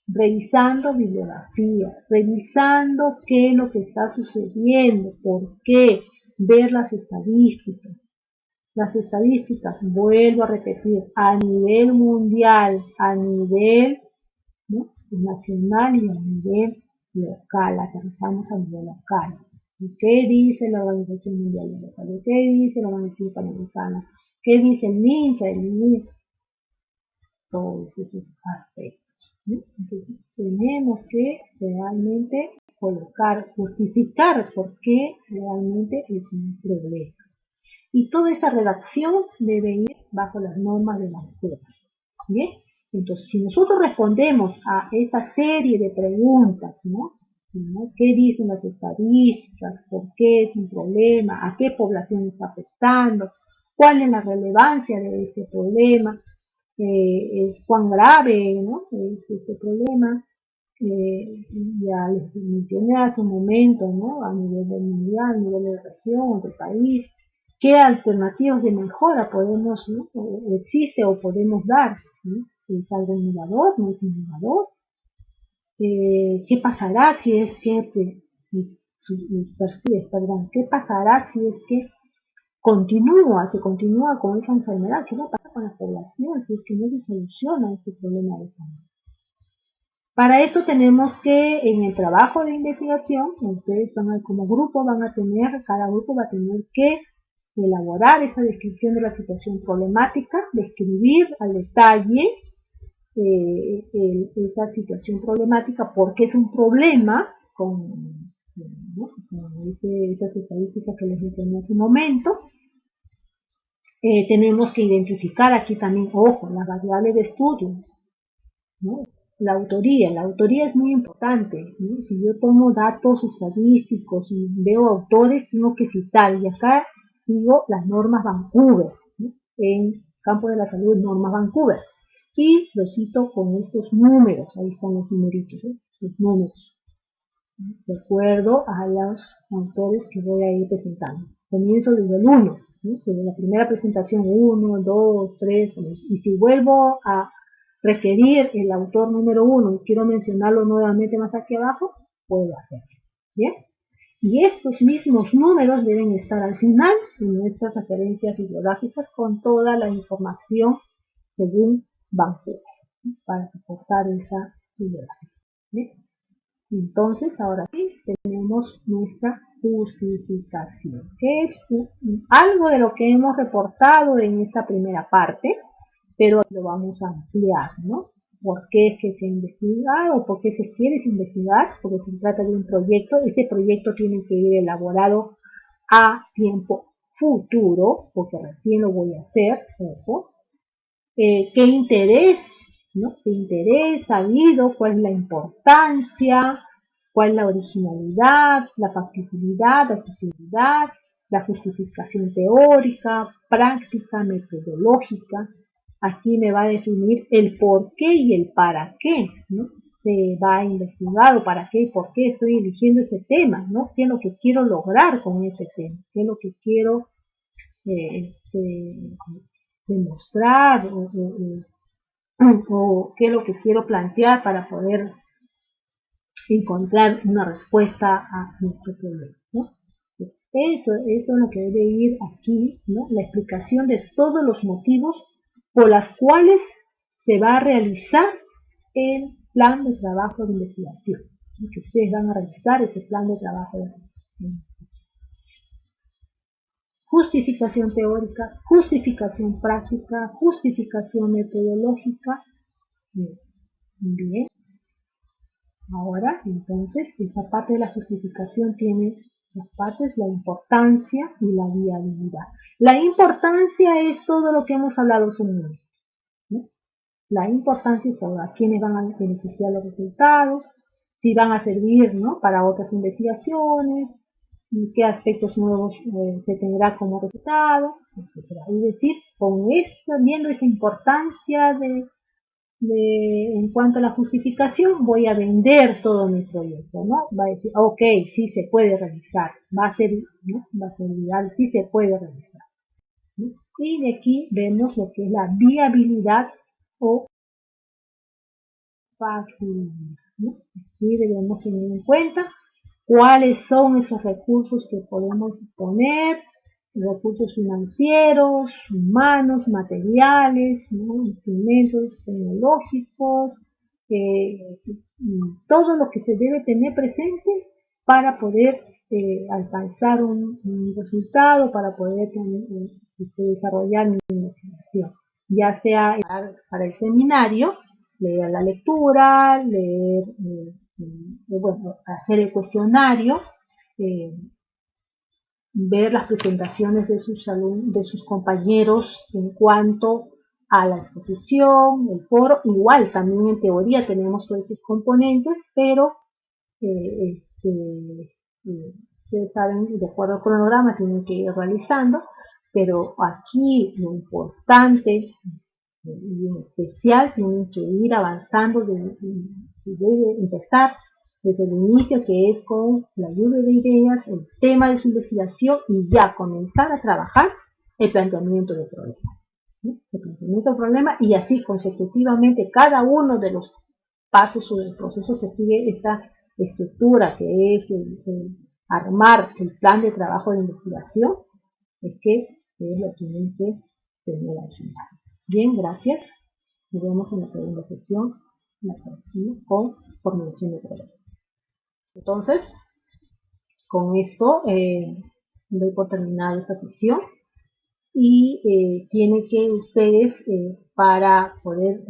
revisando bibliografía, revisando qué es lo que está sucediendo, por qué, ver las estadísticas. Las estadísticas, vuelvo a repetir, a nivel mundial, a nivel, ¿no?, nacional y a nivel local, aterrizamos a nivel local. ¿Qué dice la Organización Mundial de la Salud? ¿Qué dice la Organización Panamericana? ¿Qué dice el MINSA, el MINSA? Todos esos aspectos, ¿no? Entonces, tenemos que realmente colocar, justificar por qué realmente es un problema. Y toda esta redacción debe ir bajo las normas de la escuela. ¿Bien? Entonces, si nosotros respondemos a esta serie de preguntas, ¿no? ¿Qué dicen las estadísticas? ¿Por qué es un problema? ¿A qué población está afectando? ¿Cuál es la relevancia de este problema? ¿Cuán grave, ¿no?, es este problema? Ya les mencioné hace un momento, ¿no?, a nivel mundial, a nivel de región, del país, qué alternativas de mejora podemos, ¿no?, existe o podemos dar, ¿no? ¿Es algo innovador? ¿No es innovador? ¿Qué pasará si es que qué pasará si es que se continúa con esa enfermedad? ¿Qué va a pasar con la población si es que no se soluciona este problema de salud? Para esto tenemos que, en el trabajo de investigación, ustedes como grupo cada grupo va a tener que elaborar esa descripción de la situación problemática, describir al detalle esa situación problemática, porque es un problema, ¿no?, con esas estadísticas que les mencioné hace un momento. Tenemos que identificar aquí también, ojo, las variables de estudio, ¿no? La autoría es muy importante, ¿no? Si yo tomo datos estadísticos y veo autores, tengo que citar, y acá sigo las normas Vancouver, ¿no?, en campo de la salud, normas Vancouver, y lo cito con estos números, ahí están los numeritos, ¿eh?, los números, ¿no?, de acuerdo a los autores que voy a ir presentando. Comienzo desde el 1, ¿no?, desde la primera presentación, 1, 2, 3, y si vuelvo a requerir el autor número 1 y quiero mencionarlo nuevamente más aquí abajo, puedo hacerlo. ¿Bien? Y estos mismos números deben estar al final en nuestras referencias bibliográficas con toda la información según Vancouver, ¿sí?, para soportar esa bibliografía. ¿Bien? Entonces, ahora sí, tenemos nuestra justificación, que es algo de lo que hemos reportado en esta primera parte, pero lo vamos a ampliar, ¿no? ¿Por qué es que se investiga o por qué se quiere investigar? Porque se trata de un proyecto. Ese proyecto tiene que ir elaborado a tiempo futuro, porque recién lo voy a hacer, ojo. ¿Qué interés, ¿no?, qué interés ha habido? ¿Cuál es la importancia? ¿Cuál es la originalidad, la factibilidad, la accesibilidad, la justificación teórica, práctica, metodológica? Aquí me va a definir el por qué y el para qué, ¿no? Se va a investigar o para qué y por qué estoy eligiendo ese tema, ¿no? ¿Qué es lo que quiero lograr con ese tema? ¿Qué es lo que quiero demostrar o qué es lo que quiero plantear para poder encontrar una respuesta a nuestro problema, ¿no? Pues eso es lo que debe ir aquí, ¿no?, la explicación de todos los motivos por los cuales se va a realizar el plan de trabajo de investigación, ¿no?, que ustedes van a realizar ese plan de trabajo de investigación. Justificación teórica, justificación práctica, justificación metodológica. Bien. Ahora, entonces, esta parte de la justificación tiene dos partes, la importancia y la viabilidad. La importancia es todo lo que hemos hablado sobre esto, ¿no? La importancia es todo, a quiénes van a beneficiar los resultados, si van a servir, ¿no?, para otras investigaciones, y qué aspectos nuevos se tendrá como resultado, etc. Es decir, con esto, viendo esa importancia en cuanto a la justificación, voy a vender todo mi proyecto, ¿no? Va a decir, ok, sí se puede realizar, va a ser, ¿no?, va a ser viral, sí se puede realizar. ¿no? Y de aquí vemos lo que es la viabilidad o factibilidad, ¿no? Aquí debemos tener en cuenta cuáles son esos recursos que podemos poner, recursos financieros, humanos, materiales, ¿no? Instrumentos tecnológicos, todo lo que se debe tener presente para poder alcanzar un resultado, para poder desarrollar una investigación, ya sea para el seminario, leer la lectura, leer, bueno, hacer el cuestionario, eh, ver las presentaciones de de sus compañeros en cuanto a la exposición, el foro. Igual también en teoría tenemos todos estos componentes, pero ustedes saben, de acuerdo al cronograma tienen que ir realizando, pero aquí lo importante y en especial tienen que ir avanzando, debe empezar desde el inicio, que es con la lluvia de ideas, el tema de su investigación y ya comenzar a trabajar el planteamiento del problema. ¿Sí? El planteamiento del problema y así consecutivamente cada uno de los pasos o del proceso que sigue esta estructura que es armar el plan de trabajo de investigación, es que ustedes lo tienen que tener al final. Bien, gracias. Nos vemos en la segunda sesión, la próxima, con formulación de problemas. Entonces, con esto doy por terminada esta sesión y tienen que ustedes, para poder